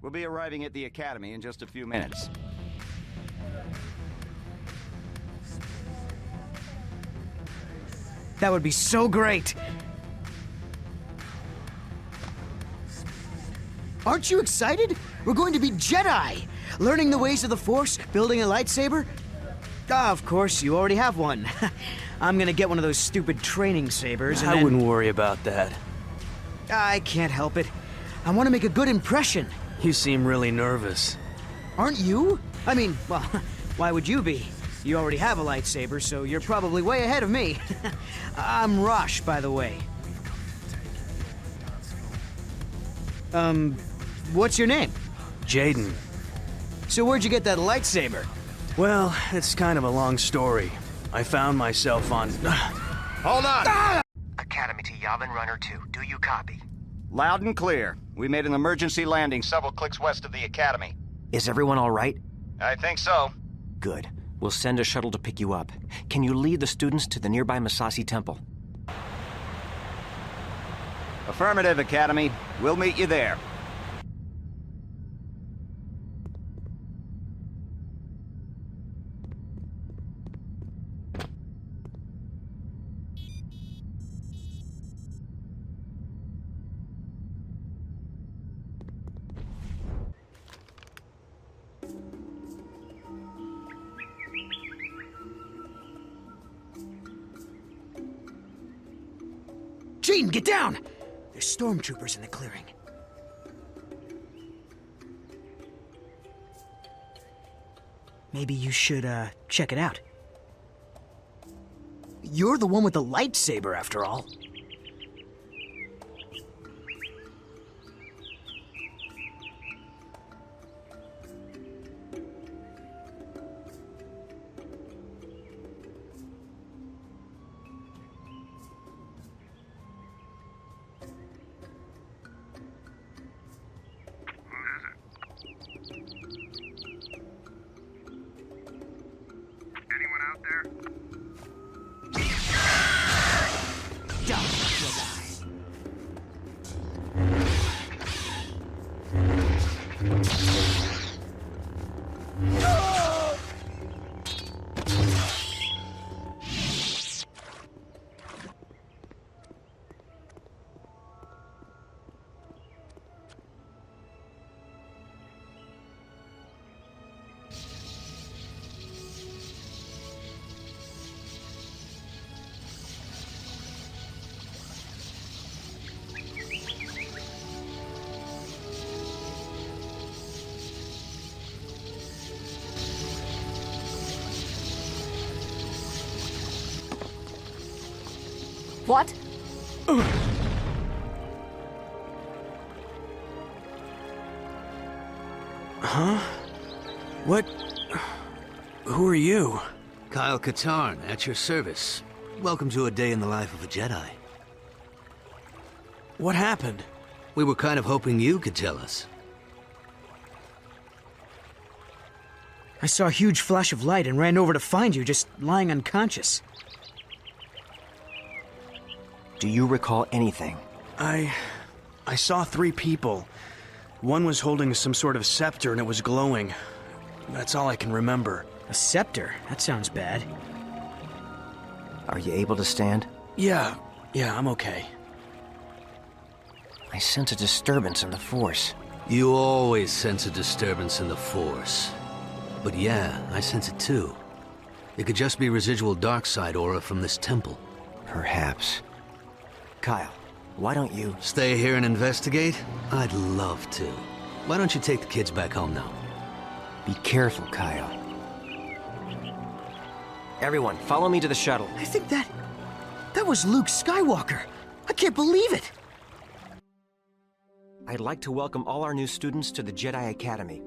We'll be arriving at the Academy in just a few minutes. That would be so great! Aren't you excited? We're going to be Jedi! Learning the ways of the Force, building a lightsaber. Ah, of course, you already have one. I'm gonna get one of those stupid training sabers and I then... wouldn't worry about that. I can't help it. I want to make a good impression. You seem really nervous. Aren't you? I mean, well, why would you be? You already have a lightsaber, so you're probably way ahead of me. I'm Rosh, by the way. What's your name? Jaden. So where'd you get that lightsaber? Well, it's kind of a long story. I found myself on... Hold on! Ah! Academy to Yavin Runner 2. Do you copy? Loud and clear. We made an emergency landing several clicks west of the Academy. Is everyone all right? I think so. Good. We'll send a shuttle to pick you up. Can you lead the students to the nearby Masasi Temple? Affirmative, Academy. We'll meet you there. Jaden, get down! There's stormtroopers in the clearing. Maybe you should, check it out. You're the one with the lightsaber, after all. Anyone out there? Dumb Jedi. What? Huh? What? Who are you? Kyle Katarn, at your service. Welcome to a day in the life of a Jedi. What happened? We were kind of hoping you could tell us. I saw a huge flash of light and ran over to find you, just lying unconscious. Do you recall anything? I saw 3 people. One was holding some sort of scepter and it was glowing. That's all I can remember. A scepter? That sounds bad. Are you able to stand? Yeah, I'm okay. I sense a disturbance in the Force. You always sense a disturbance in the Force. But yeah, I sense it too. It could just be residual dark side aura from this temple. Perhaps. Kyle, why don't you... Stay here and investigate? I'd love to. Why don't you take the kids back home now? Be careful, Kyle. Everyone, follow me to the shuttle. I think that was Luke Skywalker. I can't believe it. I'd like to welcome all our new students to the Jedi Academy.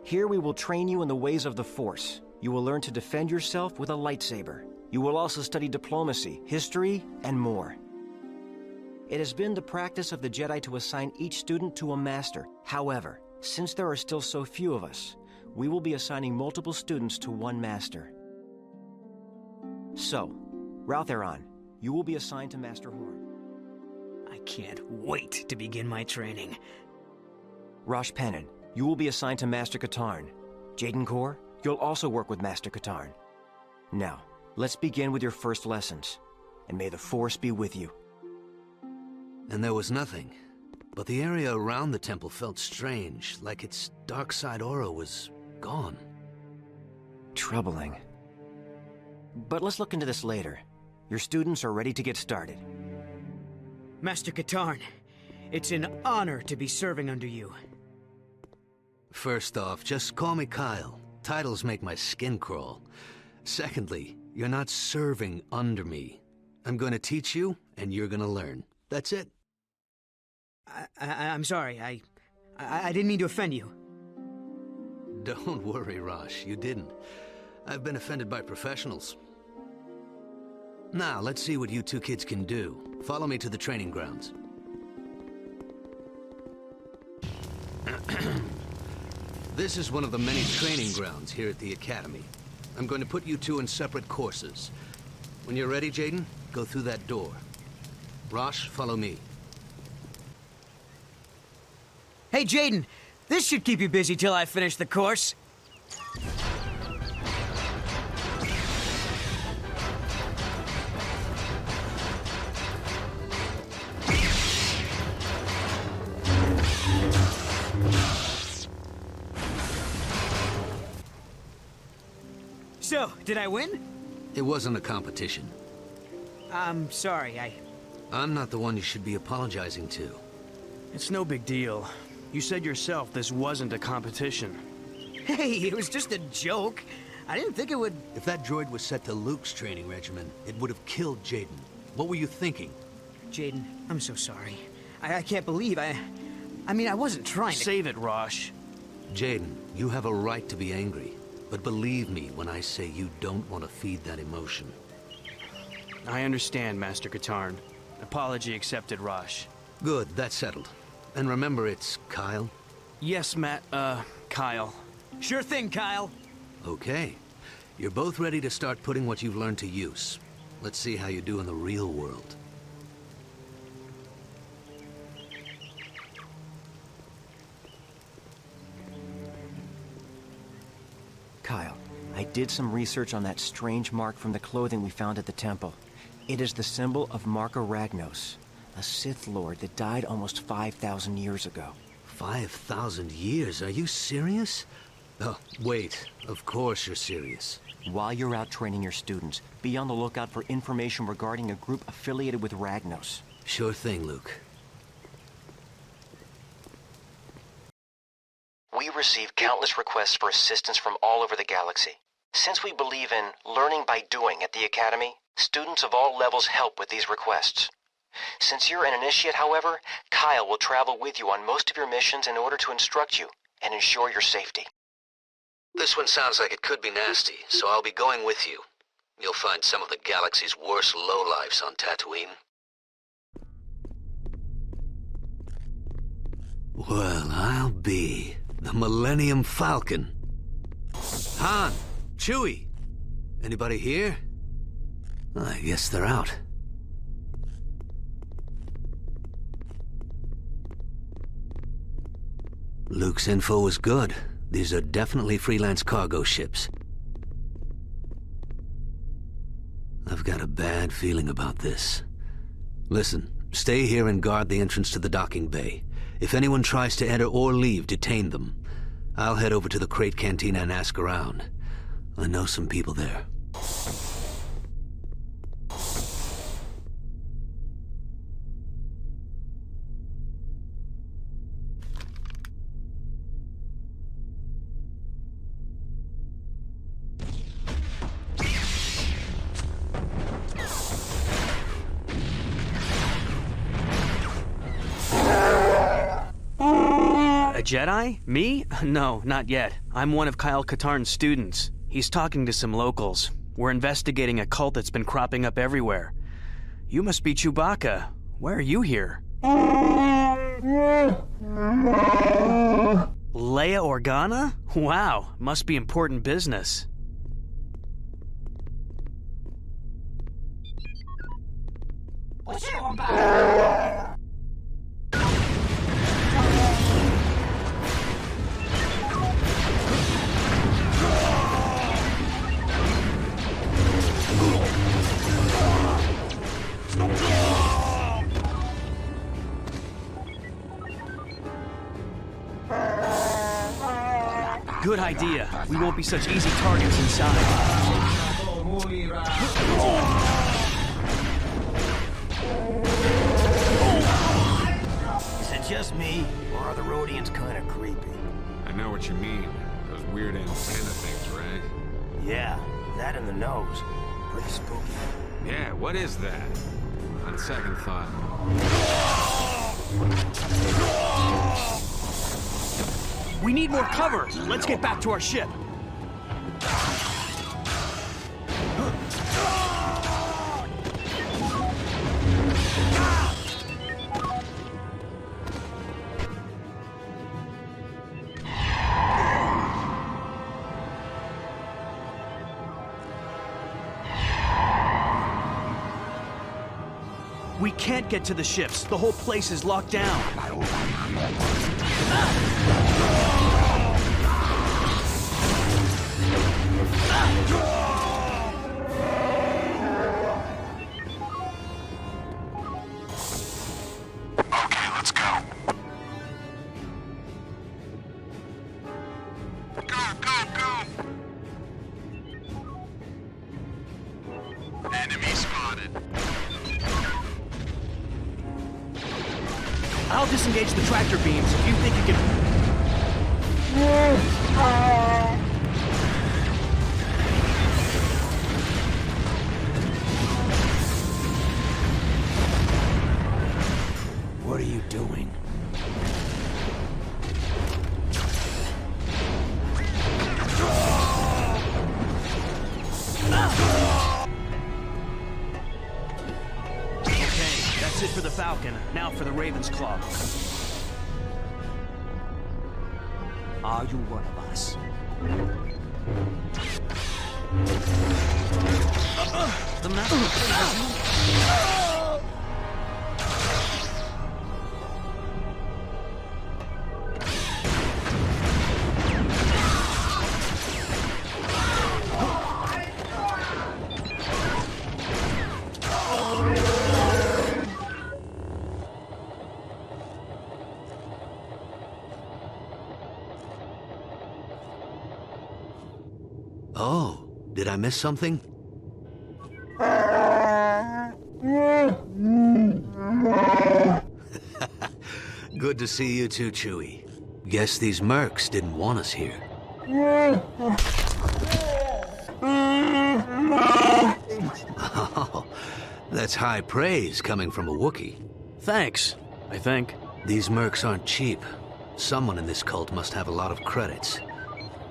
Here we will train you in the ways of the Force. You will learn to defend yourself with a lightsaber. You will also study diplomacy, history, and more. It has been the practice of the Jedi to assign each student to a master. However, since there are still so few of us, we will be assigning multiple students to one master. So, Raltheron, you will be assigned to Master Horn. I can't wait to begin my training. Rosh Pennon, you will be assigned to Master Katarn. Jaden Kor, you'll also work with Master Katarn. Now, let's begin with your first lessons. And may the Force be with you. And there was nothing. But the area around the temple felt strange, like its dark side aura was gone. Troubling. But let's look into this later. Your students are ready to get started. Master Katarn, it's an honor to be serving under you. First off, just call me Kyle. Titles make my skin crawl. Secondly, you're not serving under me. I'm going to teach you, and you're going to learn. That's it. I'm sorry. I didn't mean to offend you. Don't worry, Rosh. You didn't. I've been offended by professionals. Now, let's see what you two kids can do. Follow me to the training grounds. This is one of the many training grounds here at the Academy. I'm going to put you two in separate courses. When you're ready, Jaden, go through that door. Rosh, follow me. Hey, Jaden, this should keep you busy till I finish the course. So, did I win? It wasn't a competition. I'm sorry, I'm not the one you should be apologizing to. It's no big deal. You said yourself this wasn't a competition. Hey, it was just a joke. I didn't think it would... If that droid was set to Luke's training regimen, it would have killed Jaden. What were you thinking? Jaden, I'm so sorry. I can't believe I mean, I wasn't trying to... Save it, Rosh. Jaden, you have a right to be angry. But believe me when I say you don't want to feed that emotion. I understand, Master Katarn. Apology accepted, Rosh. Good, that's settled. And remember, it's Kyle? Yes, Kyle. Sure thing, Kyle. Okay. You're both ready to start putting what you've learned to use. Let's see how you do in the real world. Kyle, I did some research on that strange mark from the clothing we found at the temple. It is the symbol of Marka Ragnos, a Sith Lord that died almost 5,000 years ago. 5,000 years? Are you serious? Oh, wait. Of course you're serious. While you're out training your students, be on the lookout for information regarding a group affiliated with Ragnos. Sure thing, Luke. We receive countless requests for assistance from all over the galaxy. Since we believe in learning by doing at the Academy, students of all levels help with these requests. Since you're an initiate, however, Kyle will travel with you on most of your missions in order to instruct you and ensure your safety. This one sounds like it could be nasty, so I'll be going with you. You'll find some of the galaxy's worst lowlifes on Tatooine. Well, I'll be the Millennium Falcon. Han! Chewie! Anybody here? I guess they're out. Luke's info was good. These are definitely freelance cargo ships. I've got a bad feeling about this. Listen, stay here and guard the entrance to the docking bay. If anyone tries to enter or leave, detain them. I'll head over to the Crate Cantina and ask around. I know some people there. A Jedi? Me? No, not yet. I'm one of Kyle Katarn's students. He's talking to some locals. We're investigating a cult that's been cropping up everywhere. You must be Chewbacca. Why are you here? Leia Organa? Wow, must be important business. Good idea. We won't be such easy targets inside. Is it just me, or are the Rhodians kind of creepy? I know what you mean. Those weird antenna things, right? Yeah, that in the nose. Pretty spooky. Yeah, what is that? On second thought. We need more cover. Let's get back to our ship. We can't get to the ships. The whole place is locked down. Okay, let's go. Go! Enemy spotted. I'll disengage the tractor beams if you think you can... What are you doing? Okay, that's it for the Falcon. Now for the Raven's Claw. Are you one of us? The master... Oh, did I miss something? Good to see you too, Chewie. Guess these mercs didn't want us here. Oh, that's high praise coming from a Wookiee. Thanks, I think. These mercs aren't cheap. Someone in this cult must have a lot of credits.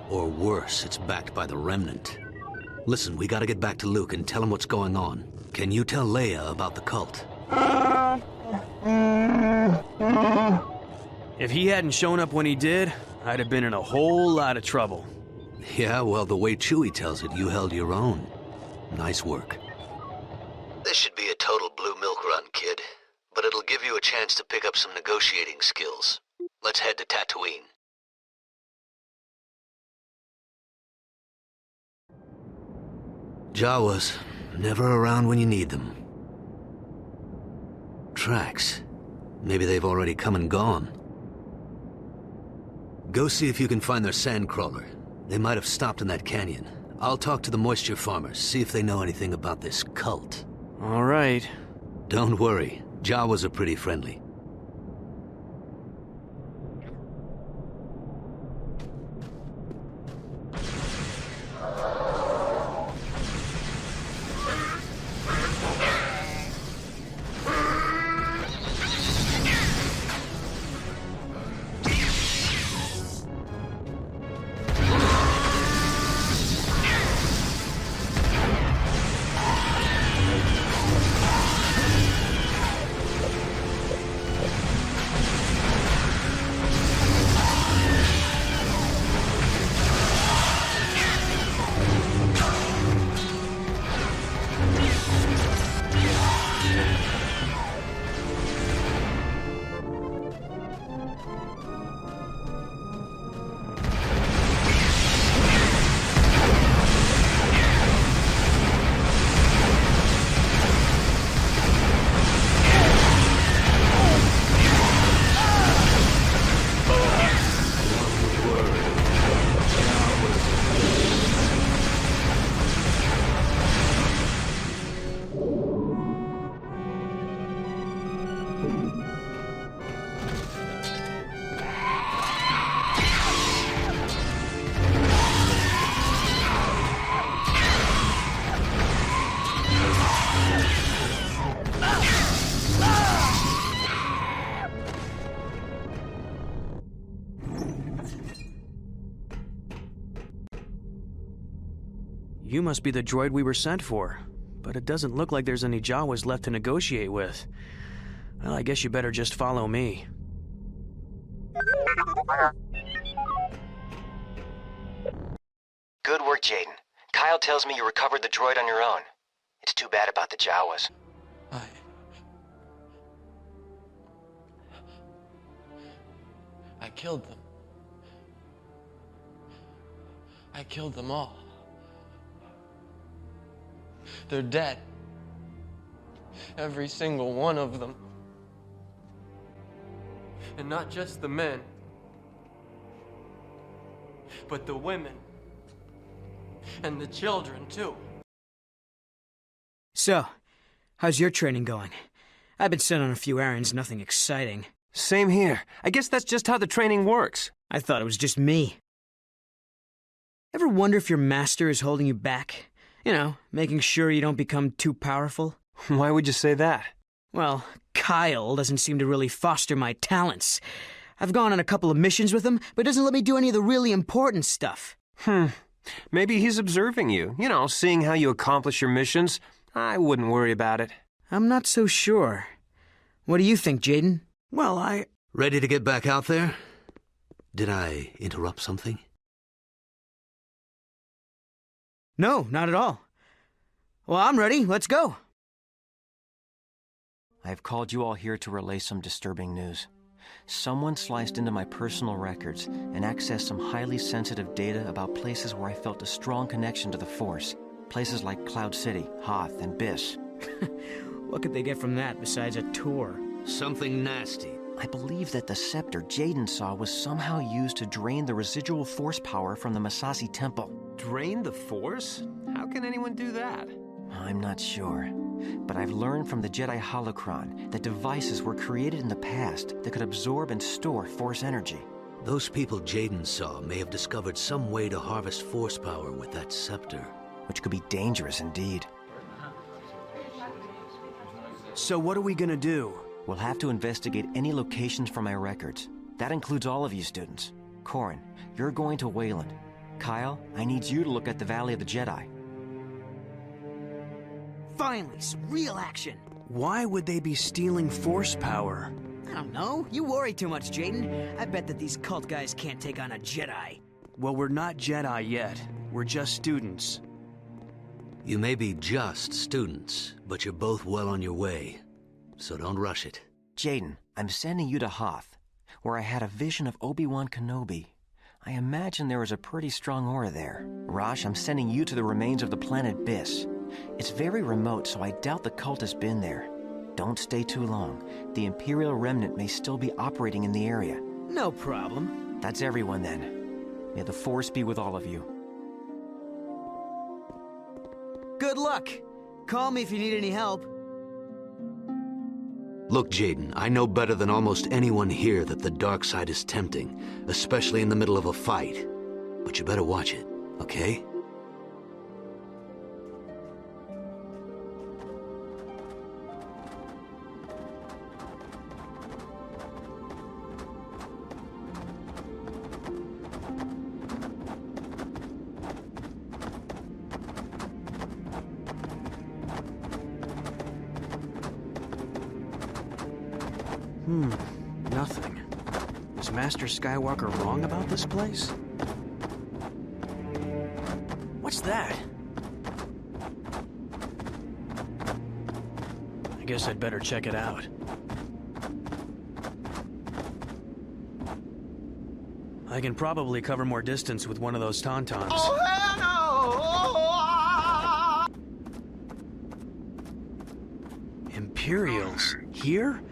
Or worse, it's backed by the Remnant. Listen, we gotta get back to Luke and tell him what's going on. Can you tell Leia about the cult? If he hadn't shown up when he did, I'd have been in a whole lot of trouble. Yeah, well, the way Chewie tells it, you held your own. Nice work. This should be a total blue milk run, kid. But it'll give you a chance to pick up some negotiating skills. Let's head to Tatooine. Jawas, never around when you need them. Tracks. Maybe they've already come and gone. Go see if you can find their sandcrawler. They might have stopped in that canyon. I'll talk to the moisture farmers, see if they know anything about this cult. All right. Don't worry, Jawas are pretty friendly. You must be the droid we were sent for, but it doesn't look like there's any Jawas left to negotiate with. Well, I guess you better just follow me. Good work, Jaden. Kyle tells me you recovered the droid on your own. It's too bad about the Jawas. I killed them. I killed them all. They're dead. Every single one of them. And not just the men, but the women. And the children, too. So, how's your training going? I've been sent on a few errands, nothing exciting. Same here. I guess that's just how the training works. I thought it was just me. Ever wonder if your master is holding you back? You know, making sure you don't become too powerful? Why would you say that? Well, Kyle doesn't seem to really foster my talents. I've gone on a couple of missions with him, but doesn't let me do any of the really important stuff. Maybe he's observing you. You know, seeing how you accomplish your missions. I wouldn't worry about it. I'm not so sure. What do you think, Jaden? Well, Ready to get back out there? Did I interrupt something? No, not at all. Well, I'm ready. Let's go. I have called you all here to relay some disturbing news. Someone sliced into my personal records and accessed some highly sensitive data about places where I felt a strong connection to the Force. Places like Cloud City, Hoth, and Biss. What could they get from that besides a tour? Something nasty. I believe that the scepter Jaden saw was somehow used to drain the residual Force power from the Masasi Temple. Drain the Force? How can anyone do that? I'm not sure, but I've learned from the Jedi Holocron that devices were created in the past that could absorb and store Force energy. Those people Jaden saw may have discovered some way to harvest Force power with that scepter. Which could be dangerous indeed. so what are we gonna do? We'll have to investigate any locations from my records. That includes all of you students. Corrin, you're going to Wayland. Kyle, I need you to look at the Valley of the Jedi. Finally, some real action. Why would they be stealing Force power? I don't know. You worry too much, Jaden. I bet that these cult guys can't take on a Jedi. Well, we're not Jedi yet. We're just students. You may be just students, but you're both well on your way. So don't rush it. Jaden, I'm sending you to Hoth, where I had a vision of Obi-Wan Kenobi. I imagine there is a pretty strong aura there. Rosh, I'm sending you to the remains of the planet Biss. It's very remote, so I doubt the cult has been there. Don't stay too long. The Imperial Remnant may still be operating in the area. No problem. That's everyone then. May the Force be with all of you. Good luck. Call me if you need any help. Look, Jaden, I know better than almost anyone here that the dark side is tempting, especially in the middle of a fight. But you better watch it, okay? Nothing. Is Master Skywalker wrong about this place? What's that? I guess I'd better check it out. I can probably cover more distance with one of those tauntauns. Imperials? Here?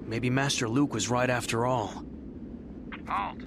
Maybe Master Luke was right after all. Halt.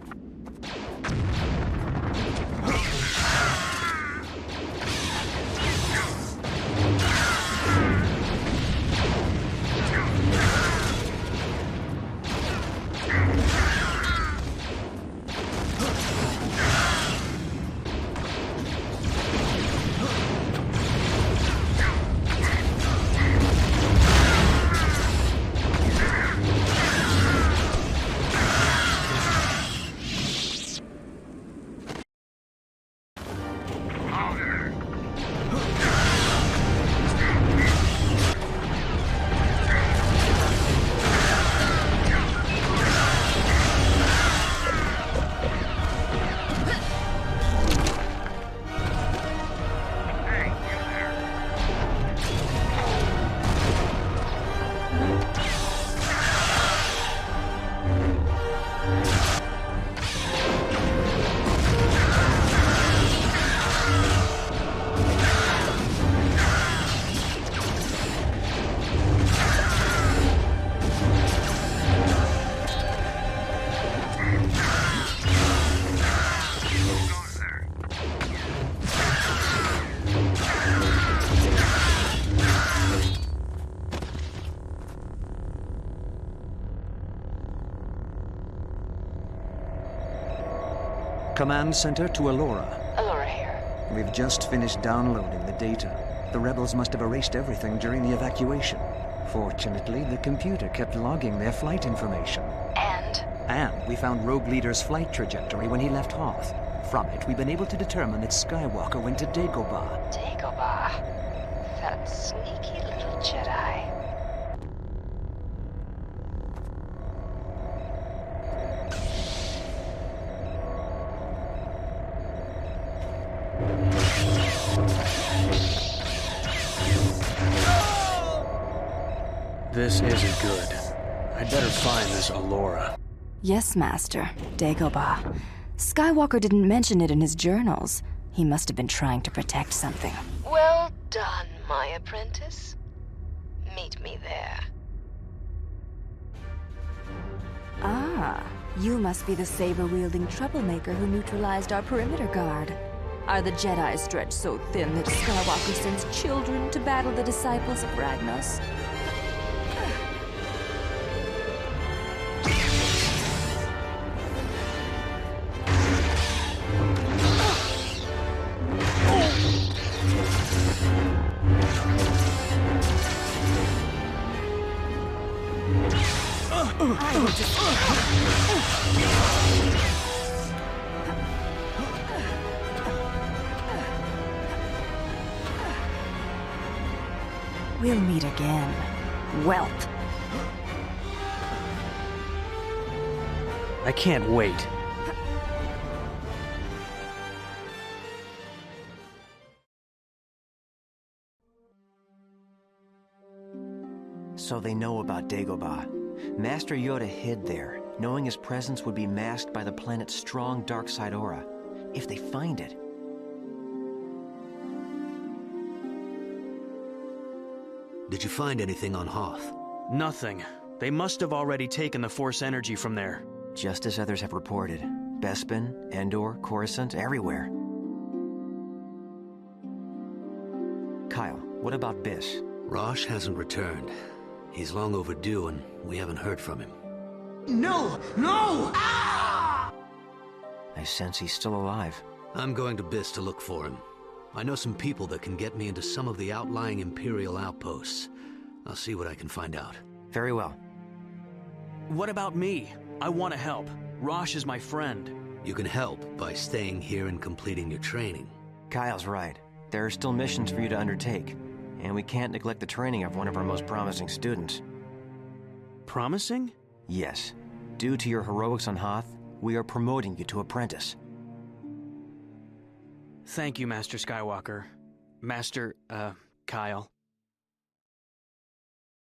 Command Center to Allura. Allura here. We've just finished downloading the data. The rebels must have erased everything during the evacuation. Fortunately, the computer kept logging their flight information. And we found Rogue Leader's flight trajectory when he left Hoth. From it, we've been able to determine that Skywalker went to Dagobah. Dagobah. That sneaky little Jedi. This isn't good. I'd better find this Allura. Yes, Master. Dagobah. Skywalker didn't mention it in his journals. He must have been trying to protect something. Well done, my apprentice. Meet me there. Ah, you must be the saber-wielding troublemaker who neutralized our perimeter guard. Are the Jedi stretched so thin that Skywalker sends children to battle the disciples of Ragnos? We'll meet again, whelp. I can't wait. So they know about Dagobah. Master Yoda hid there, knowing his presence would be masked by the planet's strong dark side aura. If they find it... Did you find anything on Hoth? Nothing. They must have already taken the Force energy from there. Just as others have reported. Bespin, Endor, Coruscant, everywhere. Kyle, what about Biss? Rosh hasn't returned. He's long overdue and we haven't heard from him. No! No! Ah! I sense he's still alive. I'm going to Biss to look for him. I know some people that can get me into some of the outlying Imperial outposts. I'll see what I can find out. Very well. What about me? I want to help. Rosh is my friend. You can help by staying here and completing your training. Kyle's right. There are still missions for you to undertake. And we can't neglect the training of one of our most promising students. Promising? Yes. Due to your heroics on Hoth, we are promoting you to apprentice. Thank you, Master Skywalker. Master, Kyle.